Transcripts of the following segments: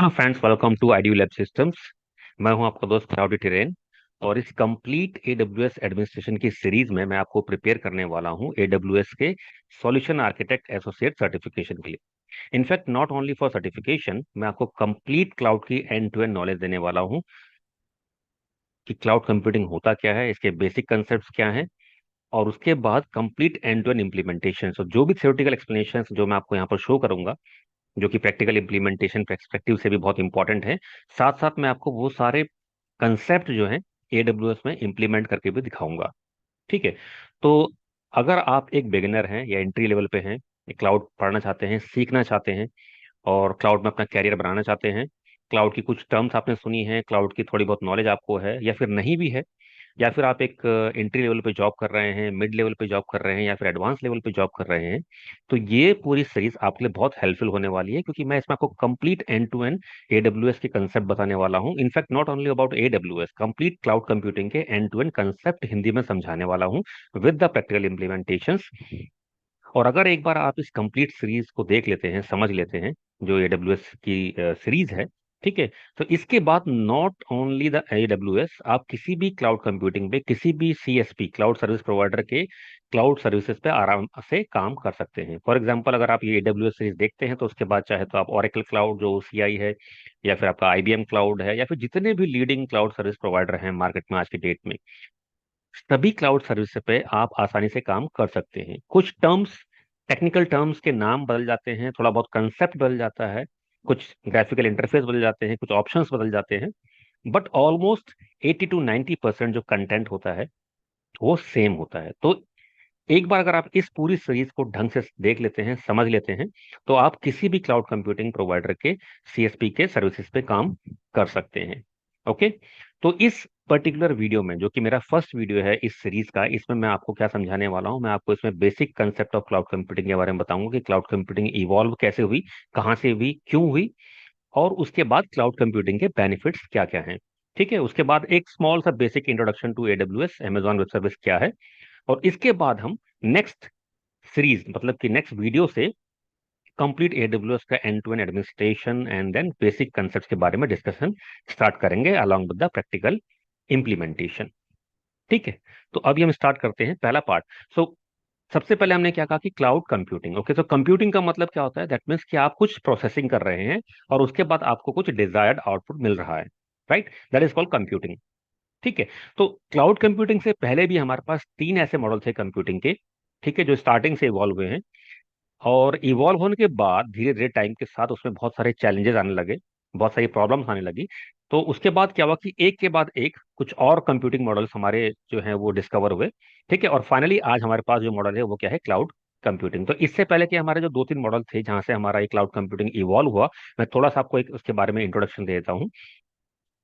Hello friends, welcome to Ideo Lab Systems. मैं हूं आपका दोस्त क्लाउडी टिरेन। और इस कंप्लीट एडब्ल्यूएस एडमिनिस्ट्रेशन की सीरीज में मैं आपको प्रिपेयर करने वाला हूं एडब्ल्यूएस के सॉल्यूशन आर्किटेक्ट एसोसिएट सर्टिफिकेशन के लिए। In fact not only for certification, मैं आपको कंप्लीट क्लाउड की एंड टू एंड नॉलेज देने वाला हूं कि क्लाउड कंप्यूटिंग होता क्या है, इसके बेसिक कंसेप्ट क्या हैं, और उसके बाद complete end to end implementation. So जो भी थ्योरेटिकल एक्सप्लेनेशन जो मैं आपको यहाँ पर शो करूंगा, जो कि प्रैक्टिकल इम्प्लीमेंटेशन पर्सपेक्टिव से भी बहुत इंपॉर्टेंट है, साथ साथ मैं आपको वो सारे कंसेप्ट जो हैं एडब्ल्यूएस में इम्प्लीमेंट करके भी दिखाऊंगा। ठीक है। तो अगर आप एक बिगिनर हैं या एंट्री लेवल पे हैं, क्लाउड पढ़ना चाहते हैं, सीखना चाहते हैं और क्लाउड में अपना कैरियर बनाना चाहते हैं, क्लाउड की कुछ टर्म्स आपने सुनी है, क्लाउड की थोड़ी बहुत नॉलेज आपको है या फिर नहीं भी है, या फिर आप एक एंट्री लेवल पे जॉब कर रहे हैं, मिड लेवल पे जॉब कर रहे हैं या फिर एडवांस लेवल पे जॉब कर रहे हैं, तो ये पूरी सीरीज आपके लिए बहुत हेल्पफुल होने वाली है, क्योंकि मैं इसमें आपको complete end to end AWS के कंसेप्ट बताने वाला हूँ। In fact not only about AWS, complete cloud computing के end to end concept Hindi में समझाने वाला हूँ विद द प्रैक्टिकल इम्प्लीमेंटेशंस। और अगर एक बार आप इस कंप्लीट सीरीज को देख लेते हैं, समझ लेते हैं, जो एडब्ल्यूएस की सीरीज है, ठीक है, तो इसके बाद नॉट ओनली द एडब्ल्यूएस, आप किसी भी क्लाउड कंप्यूटिंग पे, किसी भी सीएसपी क्लाउड सर्विस प्रोवाइडर के क्लाउड सर्विसेज पे आराम से काम कर सकते हैं। फॉर एग्जांपल, अगर आप ये एडब्ल्यूएस सीरीज देखते हैं तो उसके बाद चाहे तो आप ओरेकल क्लाउड जो ओसीआई है, या फिर आपका आईबीएम क्लाउड है, या फिर जितने भी लीडिंग क्लाउड सर्विस प्रोवाइडर हैं मार्केट में आज की डेट में, सभी क्लाउड सर्विस पे आप आसानी से काम कर सकते हैं। कुछ टर्म्स, टेक्निकल टर्म्स के नाम बदल जाते हैं, थोड़ा बहुत कंसेप्ट बदल जाता है, कुछ ग्राफिकल इंटरफेस बदल जाते हैं, कुछ ऑप्शंस बदल जाते हैं, बट ऑलमोस्ट 80 to 90% जो कंटेंट होता है वो सेम होता है। तो एक बार अगर आप इस पूरी सीरीज को ढंग से देख लेते हैं, समझ लेते हैं, तो आप किसी भी क्लाउड कंप्यूटिंग प्रोवाइडर के सीएसपी के सर्विसेज पे काम कर सकते हैं। ओके। तो इस पर्टिकुलर वीडियो में, जो कि मेरा फर्स्ट वीडियो है इस सीरीज का, इसमें मैं आपको क्या समझाने वाला हूं, मैं आपको इसमें basic concept of cloud computing के बारे में बताऊंगा कि क्लाउड कंप्यूटिंग इवॉल्व कैसे हुई, कहाँ से हुई, क्यों हुई, और उसके बाद क्लाउड कंप्यूटिंग के बेनिफिट्स क्या क्या हैं। ठीक है। उसके बाद एक स्मॉल सा basic introduction to AWS, Amazon web service क्या है, और इसके बाद हम नेक्स्ट सीरीज, मतलब कि नेक्स्ट वीडियो से कंप्लीट एडब्ल्यूएस का end to end administration and then basic concept के बारे में डिस्कशन स्टार्ट करेंगे along with the practical implementation. ठीक है। तो अभी हम स्टार्ट करते हैं पहला पार्ट। सो सबसे पहले हमने क्या कहा कि क्लाउड कंप्यूटिंग। ओके, तो कंप्यूटिंग का मतलब क्या होता है? दैट मीन्स कि आप कुछ प्रोसेसिंग कर रहे हैं और उसके बाद आपको कुछ डिजायर्ड आउटपुट मिल रहा है। Right, that is called computing. ठीक है। तो क्लाउड कंप्यूटिंग से पहले भी हमारे पास तीन ऐसे मॉडल थे कंप्यूटिंग के, ठीक है, जो स्टार्टिंग से इवॉल्व हुए हैं। और इवॉल्व होने के बाद धीरे धीरे टाइम के साथ उसमें बहुत सारे चैलेंजेस आने लगे, बहुत सारी प्रॉब्लम्स आने लगी। तो उसके बाद क्या हुआ कि एक के बाद एक कुछ और कंप्यूटिंग मॉडल्स हमारे जो हैं वो डिस्कवर हुए। ठीक है। और फाइनली आज हमारे पास जो मॉडल है वो क्या है? Cloud computing. तो इससे पहले के हमारे जो दो तीन मॉडल थे जहां से हमारा ये क्लाउड कंप्यूटिंग इवॉल्व हुआ, मैं थोड़ा सा आपको एक उसके बारे में इंट्रोडक्शन दे देता हूँ।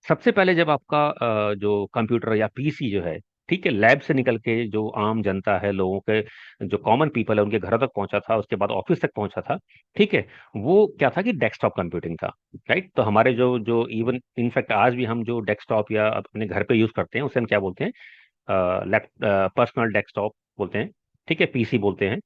सबसे पहले जब आपका जो कंप्यूटर या पीसी जो है, ठीक है, लैब से निकल के जो आम जनता है, लोगों के जो कॉमन पीपल है उनके घरों तक पहुंचा था, उसके बाद ऑफिस तक पहुंचा था। ठीक है। वो क्या था कि डेस्कटॉप कंप्यूटिंग था। राइट। तो हमारे जो जो इवन इनफैक्ट आज भी हम जो डेस्कटॉप या अपने घर पे यूज करते हैं उसे हम क्या बोलते हैं? लैप पर्सनल डेस्कटॉप बोलते हैं। ठीक है, पीसी बोलते हैं।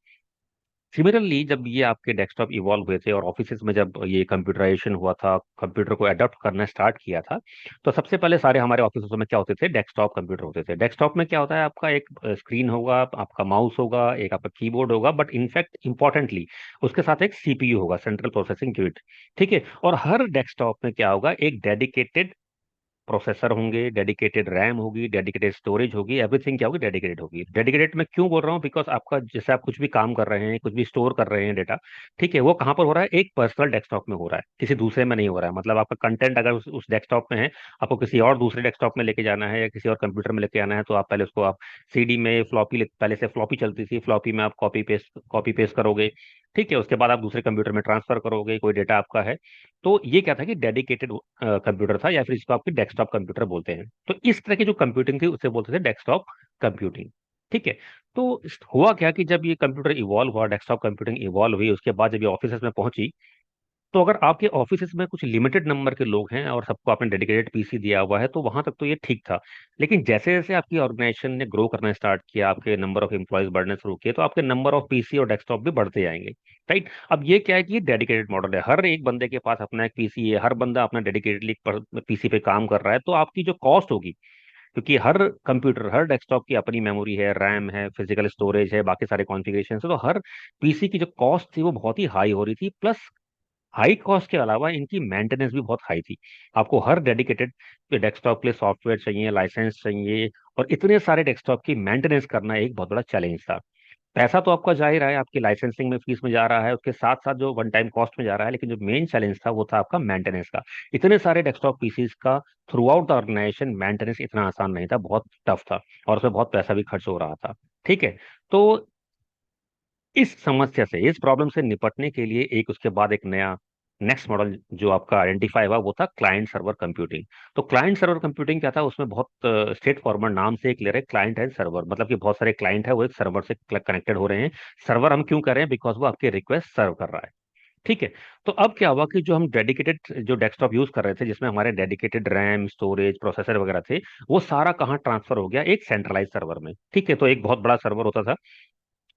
सिमिलरली जब ये आपके डेस्कटॉप इवॉल्व हुए थे और ऑफिसेज में जब ये कंप्यूटराइजेशन हुआ था, कंप्यूटर को अडॉप्ट करना स्टार्ट किया था, तो सबसे पहले सारे हमारे ऑफिसों में क्या होते थे? डेस्कटॉप कंप्यूटर होते थे। डेस्कटॉप में क्या होता है? आपका एक स्क्रीन होगा, आपका माउस होगा, एक आपका कीबोर्ड होगा, बट इनफैक्ट इंपॉर्टेंटली उसके साथ एक सीपीयू होगा, सेंट्रल प्रोसेसिंग यूनिट। ठीक है। और हर डेस्कटॉप में क्या होगा? एक डेडिकेटेड प्रोसेसर होंगे, डेडिकेटेड रैम होगी, डेडिकेटेड स्टोरेज होगी, एवरीथिंग क्या होगी? डेडिकेटेड होगी। डेडिकेटेड मैं क्यों बोल रहा हूँ? बिकॉज आपका जैसे आप कुछ भी काम कर रहे हैं, कुछ भी स्टोर कर रहे हैं डेटा, ठीक है, वो कहाँ पर हो रहा है? एक पर्सनल डेस्कटॉप में हो रहा है, किसी दूसरे में नहीं हो रहा है। मतलब आपका कंटेंट अगर उस डेस्कटॉप में है, आपको किसी और दूसरे डेस्कटॉप में लेके जाना है या किसी और कंप्यूटर में लेके आना है, तो आप पहले उसको आप सीडी में फ्लॉपी, पहले से फ्लॉपी चलती थी, फ्लॉपी में आप कॉपी पेस्ट करोगे। ठीक है। उसके बाद आप दूसरे कंप्यूटर में ट्रांसफर करोगे, कोई डेटा आपका है। तो ये क्या था कि डेडिकेटेड कंप्यूटर था, या फिर इसको आपके डेस्कटॉप कंप्यूटर बोलते हैं। तो इस तरह की जो कंप्यूटिंग थी उसे बोलते थे डेस्कटॉप कंप्यूटिंग। ठीक है। तो हुआ क्या कि जब ये कंप्यूटर इवॉल्व हुआ, डेस्कटॉप कंप्यूटिंग इवॉल्व हुई, उसके बाद जब ये ऑफिस में पहुंची, तो अगर आपके ऑफिस में कुछ लिमिटेड नंबर के लोग हैं और सबको आपने डेडिकेटेड पीसी दिया हुआ है, तो वहां तक तो ये ठीक था। लेकिन जैसे जैसे आपकी ऑर्गेनाइजेशन ने ग्रो करना स्टार्ट किया, आपके नंबर ऑफ एम्प्लॉयज बढ़ने शुरू किए, तो आपके नंबर ऑफ पीसी और डेस्कटॉप भी बढ़ते जाएंगे। राइट। अब ये क्या है कि ये डेडिकेटेड मॉडल है, हर एक बंदे के पास अपना एक पीसी है, हर बंदा अपना डेडिकेटेडली पीसी पे काम कर रहा है, तो आपकी जो कॉस्ट होगी, क्योंकि हर कंप्यूटर, हर डेस्कटॉप की अपनी मेमोरी है, रैम है, फिजिकल स्टोरेज है, बाकी सारे कॉन्फ़िगरेशन है, तो हर पीसी की जो कॉस्ट थी वो बहुत ही हाई हो रही थी। प्लस हाई कॉस्ट के अलावा इनकी मेंटेनेंस भी बहुत हाई थी। आपको हर डेडिकेटेड डेस्कटॉप के लिए सॉफ्टवेयर चाहिए, लाइसेंस चाहिए, और इतने सारे डेस्कटॉप की मेंटेनेंस करना एक बहुत बड़ा चैलेंज था। पैसा तो आपका जा ही रहा है, आपकी लाइसेंसिंग में, फीस में जा रहा है, उसके साथ साथ जो वन टाइम कॉस्ट में जा रहा है, लेकिन जो मेन चैलेंज था वो था आपका मेंटेनेंस का। इतने सारे डेस्कटॉप पीसीस का throughout the organization maintenance इतना आसान नहीं था, बहुत टफ था, और उसमें बहुत पैसा भी खर्च हो रहा था। ठीक है। तो इस समस्या से, इस प्रॉब्लम से निपटने के लिए एक उसके बाद एक नया नेक्स्ट मॉडल जो आपका आइडेंटिफाई हुआ, वो था क्लाइंट सर्वर कंप्यूटिंग। तो क्लाइंट सर्वर कंप्यूटिंग क्या था, उसमें बहुत स्ट्रेट फॉरवर्ड नाम से क्लियर है, क्लाइंट एंड सर्वर, मतलब कि बहुत सारे क्लाइंट है वो एक सर्वर से कनेक्टेड हो रहे हैं। सर्वर हम क्यों कर रहे हैं, बिकॉज वो आपके रिक्वेस्ट सर्व कर रहा है। ठीक है। तो अब क्या हुआ कि जो हम डेडिकेटेड जो डेस्कटॉप यूज कर रहे थे, जिसमें हमारे डेडिकेटेड रैम, स्टोरेज, प्रोसेसर वगैरह थे, वो सारा कहाँ ट्रांसफर हो गया, एक सेंट्रलाइज सर्वर में। ठीक है। तो एक बहुत बड़ा सर्वर होता था,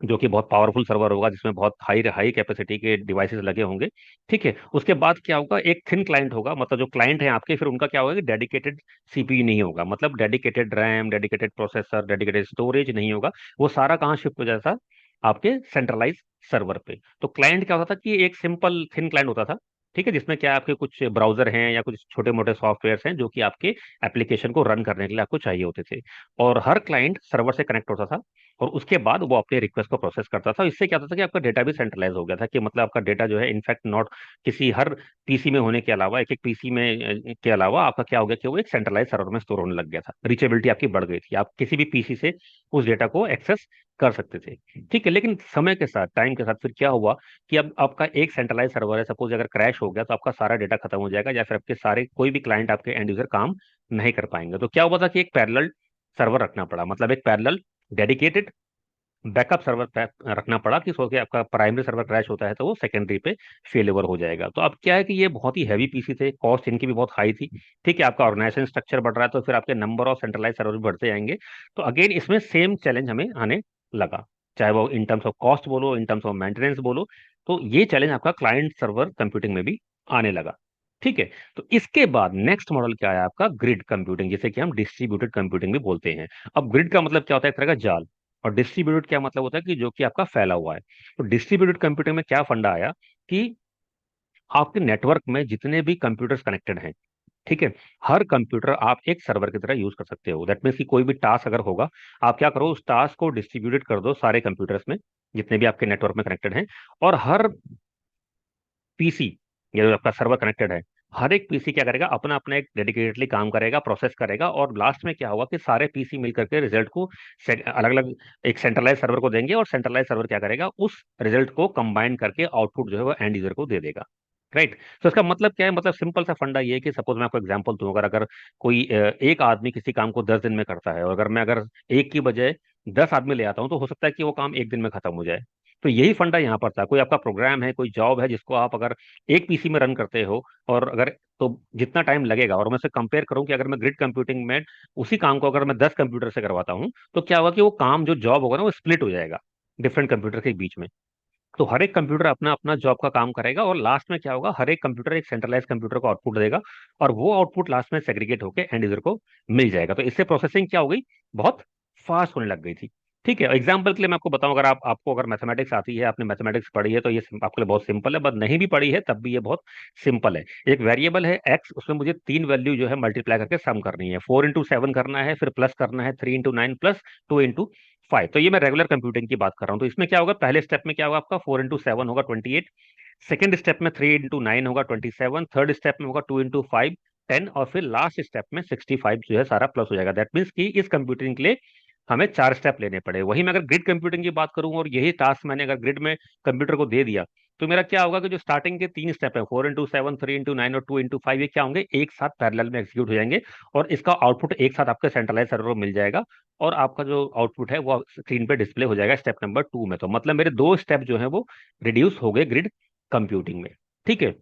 जो कि बहुत पावरफुल सर्वर होगा, जिसमें बहुत हाई हाई कैपेसिटी के डिवाइसेस लगे होंगे। ठीक है। उसके बाद क्या होगा, एक थिन क्लाइंट होगा, मतलब जो क्लाइंट है आपके, फिर उनका क्या होगा कि डेडिकेटेड सीपीयू नहीं होगा, मतलब dedicated RAM, dedicated processor, dedicated storage नहीं होगा। वो सारा कहाँ शिफ्ट हो जाता, आपके सेंट्रलाइज सर्वर पे। तो क्लाइंट क्या होता था कि एक सिंपल थिन क्लाइंट होता था। ठीक है। जिसमें क्या आपके कुछ ब्राउजर हैं या कुछ छोटे मोटे सॉफ्टवेयर हैं जो कि आपके एप्लीकेशन को रन करने के लिए आपको चाहिए होते थे। और हर क्लाइंट सर्वर से कनेक्ट होता था, और उसके बाद वो अपने रिक्वेस्ट को प्रोसेस करता था। इससे क्या होता था कि आपका डेटा भी सेंट्रलाइज हो गया था, कि मतलब आपका डेटा जो है इनफैक्ट नॉट किसी हर पीसी में होने के अलावा, एक एक पीसी में के अलावा आपका क्या हो गया कि वो एक सेंट्रलाइज सर्वर में स्टोर होने लग गया था। रीचेबिलिटी आपकी बढ़ गई थी, आप किसी भी पीसी से उस डेटा को एक्सेस कर सकते थे। ठीक है। लेकिन समय के साथ, टाइम के साथ फिर क्या हुआ कि अब आपका एक सेंट्रलाइज सर्वर है, सपोज अगर क्रैश हो गया तो आपका सारा डेटा खत्म हो जाएगा, या फिर आपके सारे कोई भी क्लाइंट, आपके एंड यूजर काम नहीं कर पाएंगे। तो क्या हुआ था कि एक पैरेलल सर्वर रखना पड़ा, मतलब एक पैरेलल डेडिकेटेड बैकअप सर्वर रखना पड़ा, कि सो के आपका प्राइमरी सर्वर क्रैश होता है तो वो सेकेंडरी पे फेल ओवर हो जाएगा। तो अब क्या है कि ये बहुत ही हैवी पीसी थे, कॉस्ट इनकी भी बहुत हाई थी। ठीक है। आपका ऑर्गेनाइजेशन स्ट्रक्चर बढ़ रहा है, तो फिर आपके नंबर ऑफ सेंट्रलाइज सर्वर भी बढ़ते जाएंगे। तो अगेन इसमें सेम चैलेंज हमें आने लगा, चाहे वो इन टर्म्स ऑफ कॉस्ट बोलो, इन टर्म्स ऑफ मेंटेनेंस बोलो। तो ये चैलेंज आपका क्लाइंट सर्वर कंप्यूटिंग में भी आने लगा। ठीक है। तो इसके बाद नेक्स्ट मॉडल क्या है आपका, ग्रिड कंप्यूटिंग, जिसे कि हम डिस्ट्रीब्यूटेड कंप्यूटिंग भी बोलते हैं। अब ग्रिड का मतलब क्या होता है, एक तरह का जाल। और डिस्ट्रीब्यूटेड क्या मतलब होता है कि जो कि आपका फैला हुआ है। तो डिस्ट्रीब्यूटेड कंप्यूटिंग में क्या फंडा आया कि आपके नेटवर्क में जितने भी कंप्यूटर्स कनेक्टेड हैं, ठीक है, हर कंप्यूटर आप एक सर्वर की तरह यूज कर सकते हो। दैट मीन्स कि कोई भी टास्क अगर होगा, आप क्या करो, उस टास्क को डिस्ट्रीब्यूटेड कर दो सारे कंप्यूटर्स में, जितने भी आपके नेटवर्क में कनेक्टेड हैं। और हर पीसी, ये जो आपका सर्वर कनेक्टेड है, हर एक पीसी क्या करेगा, अपना अपना एक डेडिकेटेडली काम करेगा, प्रोसेस करेगा, और लास्ट में क्या होगा कि सारे पीसी मिल करके रिजल्ट को अलग अलग एक सेंट्रलाइज सर्वर को देंगे, और सेंट्रलाइज सर्वर क्या करेगा, उस रिजल्ट को कंबाइन करके आउटपुट जो है वो एंड यूजर को दे देगा। राइट। तो इसका मतलब क्या है, मतलब सिंपल सा फंडा ये है कि सपोज मैं आपको एग्जांपल दूं, अगर अगर कोई एक आदमी किसी काम को 10 दिन में करता है, और अगर एक की बजाय 10 आदमी ले आता हूं, तो हो सकता है कि वो काम एक दिन में खत्म हो जाए। तो यही फंडा यहाँ पर था। कोई आपका प्रोग्राम है, कोई जॉब है, जिसको आप अगर एक पीसी में रन करते हो, और अगर, तो जितना टाइम लगेगा, और मैं से कंपेयर करूं कि अगर मैं ग्रिड कंप्यूटिंग में उसी काम को अगर मैं 10 कंप्यूटर से करवाता हूं, तो क्या होगा कि वो काम जो जॉब होगा ना, वो स्प्लिट हो जाएगा डिफरेंट कंप्यूटर के बीच में। तो हर एक कंप्यूटर अपना अपना जॉब का काम करेगा, और लास्ट में क्या होगा, हर एक कंप्यूटर एक सेंट्रलाइज कंप्यूटर को आउटपुट देगा, और वो आउटपुट लास्ट में सेग्रीगेट होकर एंड यूजर को मिल जाएगा। तो इससे प्रोसेसिंग क्या हो गई, बहुत फास्ट होने लग गई थी। ठीक है। एग्जाम्पल के लिए मैं आपको बताऊं, अगर आपको अगर मैथमेटिक्स आती है, आपने मैथमेटिक्स पढ़ी है, तो ये आपके लिए बहुत सिंपल है, बट नहीं भी पढ़ी है तब भी ये बहुत सिंपल है। एक वेरिएबल है एक्स, उसमें मुझे तीन वैल्यू जो है मल्टीप्लाई करके सम करनी है, 4 इंटू 7 करना है, फिर प्लस करना है 3 इंटू 9 प्लस 2 इंटू 5। तो ये मैं रेगुलर कंप्यूटिंग की बात कर रहा हूँ। तो इसमें क्या होगा, पहले स्टेप में क्या होगा, आपका 4 इंटू 7 होगा 28, सेकेंड स्टेप में 3 इंटू 9 होगा 27, थर्ड स्टेप में होगा 2 इंटू 5 10, और फिर लास्ट स्टेप में 65 जो है सारा प्लस हो जाएगा। दैट मीन्स कि इस कंप्यूटिंग के लिए हमें 4 स्टेप लेने पड़े। वहीं मैं अगर ग्रिड कंप्यूटिंग की बात करूं, और यही टास्क मैंने अगर ग्रिड में कंप्यूटर को दे दिया, तो मेरा क्या होगा कि जो स्टार्टिंग के 3 स्टेप है, 4 इंटू 7, 3 इंटू 9 और 2 इंटू 5, ये क्या होंगे, एक साथ पैरेलल में एग्जीक्यूट हो जाएंगे, और इसका आउटपुट एक साथ आपके सेंट्रलाइज सर्वर को मिल जाएगा, और आपका जो आउटपुट है वो स्क्रीन पे डिस्प्ले हो जाएगा स्टेप नंबर 2 में। तो मतलब मेरे 2 स्टेप जो है वो रिड्यूस हो गए ग्रिड कंप्यूटिंग में। ठीक है।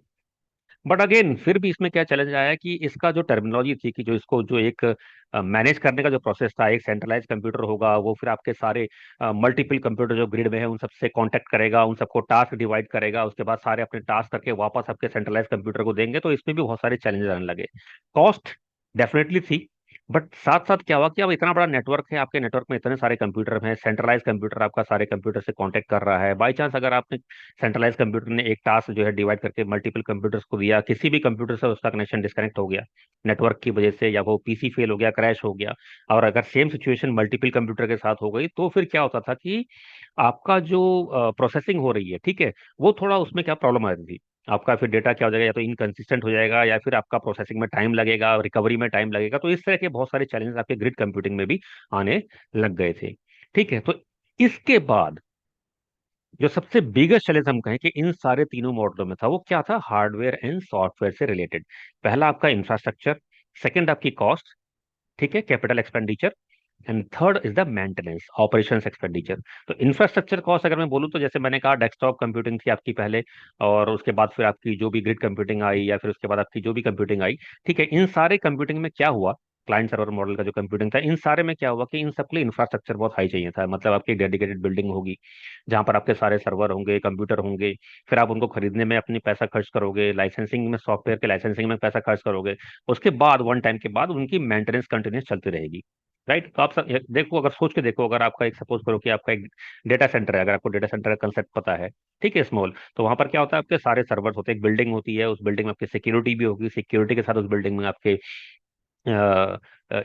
बट अगेन फिर भी इसमें क्या चैलेंज आया कि इसका जो टर्मिनोलॉजी थी कि जो इसको जो एक मैनेज करने का जो प्रोसेस था, एक सेंट्रलाइज कंप्यूटर होगा, वो फिर आपके सारे मल्टीपल कंप्यूटर जो ग्रिड में है उन सबसे कांटेक्ट करेगा, उन सबको टास्क डिवाइड करेगा, उसके बाद सारे अपने टास्क करके वापस आपके सेंट्रलाइज कंप्यूटर को देंगे, तो इसमें भी बहुत सारे चैलेंजेस आने लगे। कॉस्ट डेफिनेटली थी, बट साथ साथ क्या हुआ कि अब इतना बड़ा नेटवर्क है, आपके नेटवर्क में इतने सारे कंप्यूटर हैं, सेंट्रलाइज कंप्यूटर आपका सारे कंप्यूटर से कांटेक्ट कर रहा है, बाई चांस अगर आपने सेंट्रलाइज कंप्यूटर ने एक टास्क जो है डिवाइड करके मल्टीपल कंप्यूटर्स को दिया, किसी भी कंप्यूटर से उसका कनेक्शन डिस्कनेक्ट हो गया नेटवर्क की वजह से, या वो पीसी फेल हो गया, क्रैश हो गया, और अगर सेम सिचुएशन मल्टीपल कंप्यूटर के साथ हो गई, तो फिर क्या होता था कि आपका जो प्रोसेसिंग हो रही है, ठीक है, वो थोड़ा उसमें क्या प्रॉब्लम आ रही थी, आपका फिर डेटा क्या हो जाएगा, या तो इनकंसिस्टेंट हो जाएगा, या फिर आपका प्रोसेसिंग में टाइम लगेगा, रिकवरी में टाइम लगेगा, तो इस तरह के बहुत सारे चैलेंजेस आपके ग्रिड कंप्यूटिंग में भी आने लग गए थे। ठीक है, तो इसके बाद जो सबसे बिगेस्ट चैलेंज हम कहें कि इन सारे तीनों मॉडलों में था, वो क्या था, हार्डवेयर एंड सॉफ्टवेयर से रिलेटेड। पहला आपका इंफ्रास्ट्रक्चर, सेकंड आपकी कॉस्ट, ठीक है, capital expenditure, and third is the maintenance operations expenditure. तो इंफ्रास्ट्रक्चर कॉस्ट अगर मैं बोलूँ तो जैसे मैंने कहा डेस्कटॉप कंप्यूटिंग थी आपकी पहले, और उसके बाद फिर आपकी जो भी ग्रिड कंप्यूटिंग आई, या फिर उसके बाद आपकी जो भी कंप्यूटिंग आई, ठीक है, इन सारे कंप्यूटिंग में क्या हुआ, क्लाइंट सर्वर मॉडल का जो कंप्यूटिंग था, इन सारे में क्या हुआ कि इन सबके लिए इंफ्रास्ट्रक्चर बहुत हाई चाहिए था, मतलब आपकी डेडिकेटेड बिल्डिंग होगी जहां पर आपके सारे सर्वर होंगे, कंप्यूटर होंगे, फिर आप उनको खरीदने में अपनी पैसा खर्च करोगे, लाइसेंसिंग में, सॉफ्टवेयर के लाइसेंसिंग में पैसा खर्च करोगे, उसके बाद वन टाइम के बाद उनकी मेंटेनेंस कंटिन्यूस चलती रहेगी। राइट, तो आप देखो, अगर सोच के देखो, अगर आपका एक, सपोज करो कि आपका एक डेटा सेंटर है, अगर आपको डेटा सेंटर का कंसेप्ट पता है, ठीक है, स्मॉल, तो वहां पर क्या होता है, आपके सारे सर्वर्स होते हैं, एक बिल्डिंग होती है, उस बिल्डिंग में आपकी सिक्योरिटी भी होगी, सिक्योरिटी के साथ उस बिल्डिंग में आपके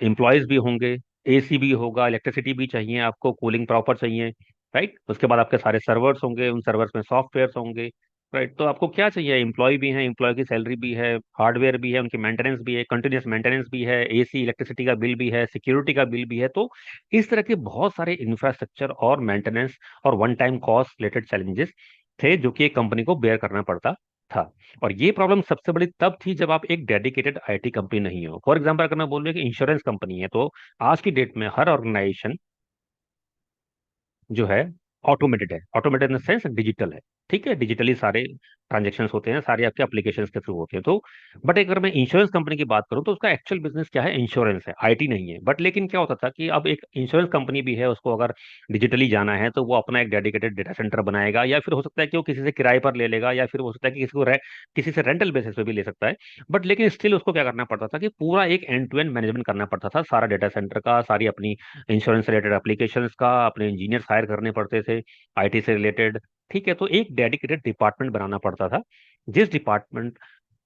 एम्प्लॉयज भी होंगे, एसी भी होगा, इलेक्ट्रिसिटी भी चाहिए आपको, कूलिंग प्रॉपर चाहिए, राइट, उसके बाद आपके सारे सर्वर्स होंगे, उन सर्वर्स में सॉफ्टवेयर होंगे, राइट, तो आपको क्या चाहिए, एम्प्लॉय भी है, एम्प्लॉय की सैलरी भी है, हार्डवेयर भी है, उनकी मेंटेनेंस भी है, कंटिन्यूस मेंटेनेंस भी है, एसी इलेक्ट्रिसिटी का बिल भी है, सिक्योरिटी का बिल भी है, तो इस तरह के बहुत सारे इंफ्रास्ट्रक्चर और मेंटेनेंस और one time cost related challenges थे जो कि एक कंपनी को बेयर करना पड़ता था। और ये प्रॉब्लम सबसे बड़ी तब थी जब आप एक डेडिकेटेड आईटी कंपनी नहीं हो। फॉर एग्जांपल अगर मैं बोलूँ कि इंश्योरेंस कंपनी है, तो आज की डेट में हर ऑर्गेनाइजेशन जो है ऑटोमेटेड है, automated in the sense digital है, ठीक है, डिजिटली सारे ट्रांजेक्शंस होते हैं, सारे आपके एप्लीकेशन के थ्रू होते हैं। तो बट अगर मैं इंश्योरेंस कंपनी की बात करूं तो उसका एक्चुअल बिजनेस क्या है, इंश्योरेंस है, आईटी नहीं है। बट लेकिन क्या होता था कि अब एक इंश्योरेंस कंपनी भी है, उसको अगर डिजिटली जाना है तो वो अपना एक डेडिकेटेड डेटा सेंटर बनाएगा, या फिर हो सकता है कि वो किसी से किराए पर ले लेगा, या फिर हो सकता है कि किसी से रेंटल बेसिस पे भी ले सकता है। बट लेकिन स्टिल उसको क्या करना पड़ता था कि पूरा एक एंड टू एंड मैनेजमेंट करना पड़ता था, सारा डेटा सेंटर का, सारी अपनी इंश्योरेंस रिलेटेड एप्लीकेशंस का, अपने इंजीनियर्स हायर करने पड़ते थे आईटी से रिलेटेड। ठीक है, तो एक डेडिकेटेड डिपार्टमेंट बनाना पड़ता था, जिस डिपार्टमेंट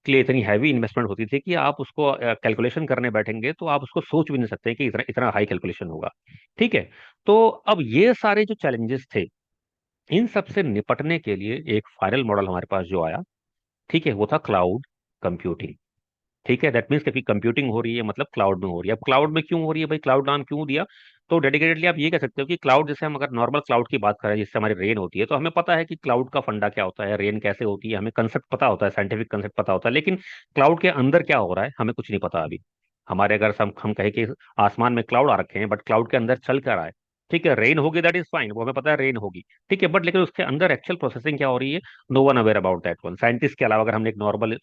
के लिए इतनी हैवी इन्वेस्टमेंट होती थी कि आप उसको कैलकुलेशन करने बैठेंगे तो आप उसको सोच भी नहीं सकते कि इतना इतना हाई कैलकुलेशन होगा। ठीक है, तो अब ये सारे जो चैलेंजेस थे, इन सब से निपटने के लिए एक फाइनल मॉडल हमारे पास जो आया, ठीक है, वो था क्लाउड कंप्यूटिंग। ठीक है, दैट मीन्स कि कंप्यूटिंग हो रही है मतलब क्लाउड में हो रही है। अब क्लाउड में क्यों हो रही है भाई, क्लाउड नाम क्यों दिया, तो डेडिकेटेडली आप ये कह सकते हो कि क्लाउड, जैसे हम अगर नॉर्मल क्लाउड की बात करें जिससे हमारी रेन होती है, तो हमें पता है कि क्लाउड का फंडा क्या होता है, रेन कैसे होती है, हमें कंसेप्ट पता होता है, साइंटिफिक कंसेप्ट पता होता है, लेकिन क्लाउड के अंदर क्या हो रहा है हमें कुछ नहीं पता अभी। हमारे अगर हम कहें कि आसमान में क्लाउड आ रखे हैं, बट क्लाउड के अंदर चल कर रहा है, ठीक है, रेन होगी, दैट इज फाइन, वो हमें पता है रेन होगी, ठीक है, बट लेकिन उसके अंदर एक्चुअल प्रोसेसिंग क्या हो रही है, no one aware about that one, scientist के अलावा। अगर हम एक नॉर्मल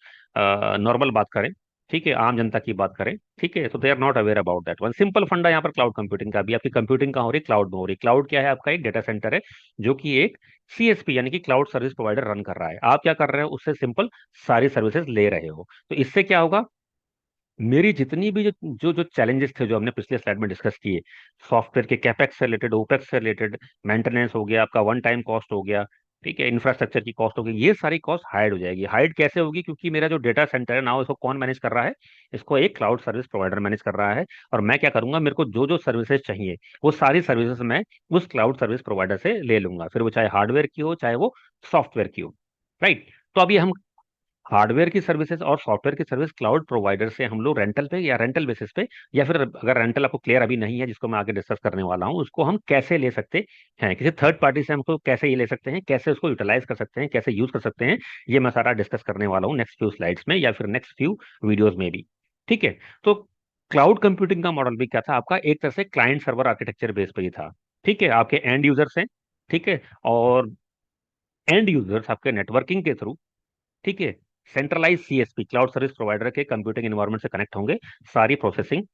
नॉर्मल बात करें, ठीक है, आम जनता की बात करें, ठीक है, तो they are not aware about that one. Simple funda यहाँ पर क्लाउड कंप्यूटिंग का भी, आपकी कंप्यूटिंग कहाँ हो रही है, क्लाउड में हो रही है। क्लाउड क्या है, आपका एक डेटा सेंटर है जो कि एक सीएसपी यानी कि क्लाउड सर्विस प्रोवाइडर रन कर रहा है। आप क्या कर रहे हो, उससे सिंपल सारी सर्विसेज ले रहे हो। तो इससे क्या होगा, मेरी जितनी भी जो जो जो चैलेंजेस थे जो हमने पिछले स्लाइड में डिस्कस किए, सॉफ्टवेयर के कैपेक्स से रिलेटेड, ओपेक्स से रिलेटेड, मेंटेनेंस हो गया, आपका वन टाइम कॉस्ट हो गया, ठीक है, इंफ्रास्ट्रक्चर की कॉस्ट होगी, ये सारी कॉस्ट हाइड हो जाएगी। हाइड कैसे होगी, क्योंकि मेरा जो डेटा सेंटर है ना, इसको कौन मैनेज कर रहा है, इसको एक क्लाउड सर्विस प्रोवाइडर मैनेज कर रहा है। और मैं क्या करूंगा, मेरे को जो जो सर्विसेज चाहिए वो सारी सर्विसेज मैं उस क्लाउड सर्विस प्रोवाइडर से ले लूंगा, फिर वो चाहे हार्डवेयर की हो चाहे वो सॉफ्टवेयर की हो। राइट, तो अभी हम हार्डवेयर की सर्विसेज और सॉफ्टवेयर की सर्विस क्लाउड प्रोवाइडर से हम लोग रेंटल पे या रेंटल बेसिस पे, या फिर अगर रेंटल आपको क्लियर अभी नहीं है, जिसको मैं आगे डिस्कस करने वाला हूं, उसको हम कैसे ले सकते हैं, किसी थर्ड पार्टी से हमको कैसे ये ले सकते हैं, कैसे उसको यूटिलाइज कर सकते हैं, कैसे यूज कर सकते हैं, ये मैं सारा डिस्कस करने वाला हूँ नेक्स्ट फ्यू स्लाइड्स में या फिर नेक्स्ट फ्यू वीडियोज में भी। ठीक है, तो क्लाउड कंप्यूटिंग का मॉडल भी क्या था आपका, एक तरह से क्लाइंट सर्वर आर्किटेक्चर बेस पे ही था। ठीक है, आपके एंड यूजर्स हैं, ठीक है, और एंड यूजर्स आपके नेटवर्किंग के थ्रू, ठीक है, centralize CSP, cloud service provider के कंप्यूटिंग एनवायरनमेंट से कनेक्ट होंगे, सारी प्रोसेसिंग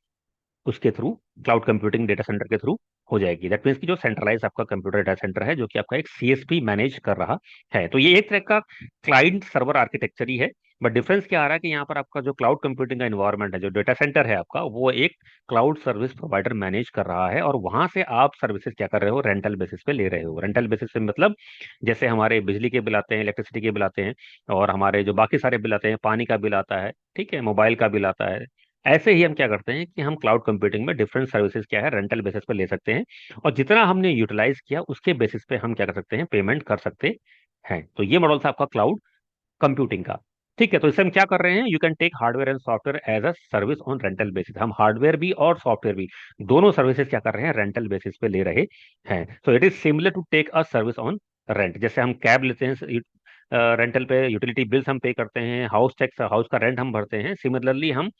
उसके through, cloud computing data center के थ्रू हो जाएगी। दैट मीन्स कि जो सेंट्रलाइज आपका कंप्यूटर डेटा सेंटर है, जो कि आपका एक सीएसपी मैनेज कर रहा है, तो ये एक तरह का क्लाइंट सर्वर आर्किटेक्चर ही है। बट डिफरेंस क्या आ रहा है कि यहाँ पर आपका जो क्लाउड कंप्यूटिंग का इन्वायरमेंट है, जो डेटा सेंटर है आपका, वो एक क्लाउड सर्विस प्रोवाइडर मैनेज कर रहा है, और वहां से आप सर्विसेज क्या कर रहे हो, रेंटल बेसिस पे ले रहे हो। रेंटल बेसिस पे मतलब जैसे हमारे बिजली के बिल आते हैं, इलेक्ट्रिसिटी के बिल आते हैं, और हमारे जो बाकी सारे बिल आते हैं, पानी का बिल आता है, ठीक है, मोबाइल का बिल आता है, ऐसे ही हम क्या करते हैं कि हम क्लाउड कंप्यूटिंग में डिफरेंट सर्विसेज क्या है, रेंटल बेसिस पे ले सकते हैं, और जितना हमने यूटिलाइज किया उसके बेसिस पे हम क्या कर सकते हैं, पेमेंट कर सकते हैं। तो ये मॉडल था आपका क्लाउड कंप्यूटिंग का। ठीक है, तो इससे हम क्या कर रहे हैं, you can take hardware and software as a service on rental basis. हम हार्डवेयर भी और सॉफ्टवेयर भी, दोनों सर्विसेज क्या कर रहे हैं, रेंटल बेसिस पे ले रहे हैं। So it is similar to take a service on rent. जैसे हम कैब लेते हैं रेंटल पे, यूटिलिटी बिल्स हम पे करते हैं, हाउस टैक्स, हाउस का रेंट हम भरते हैं, सिमिलरली हम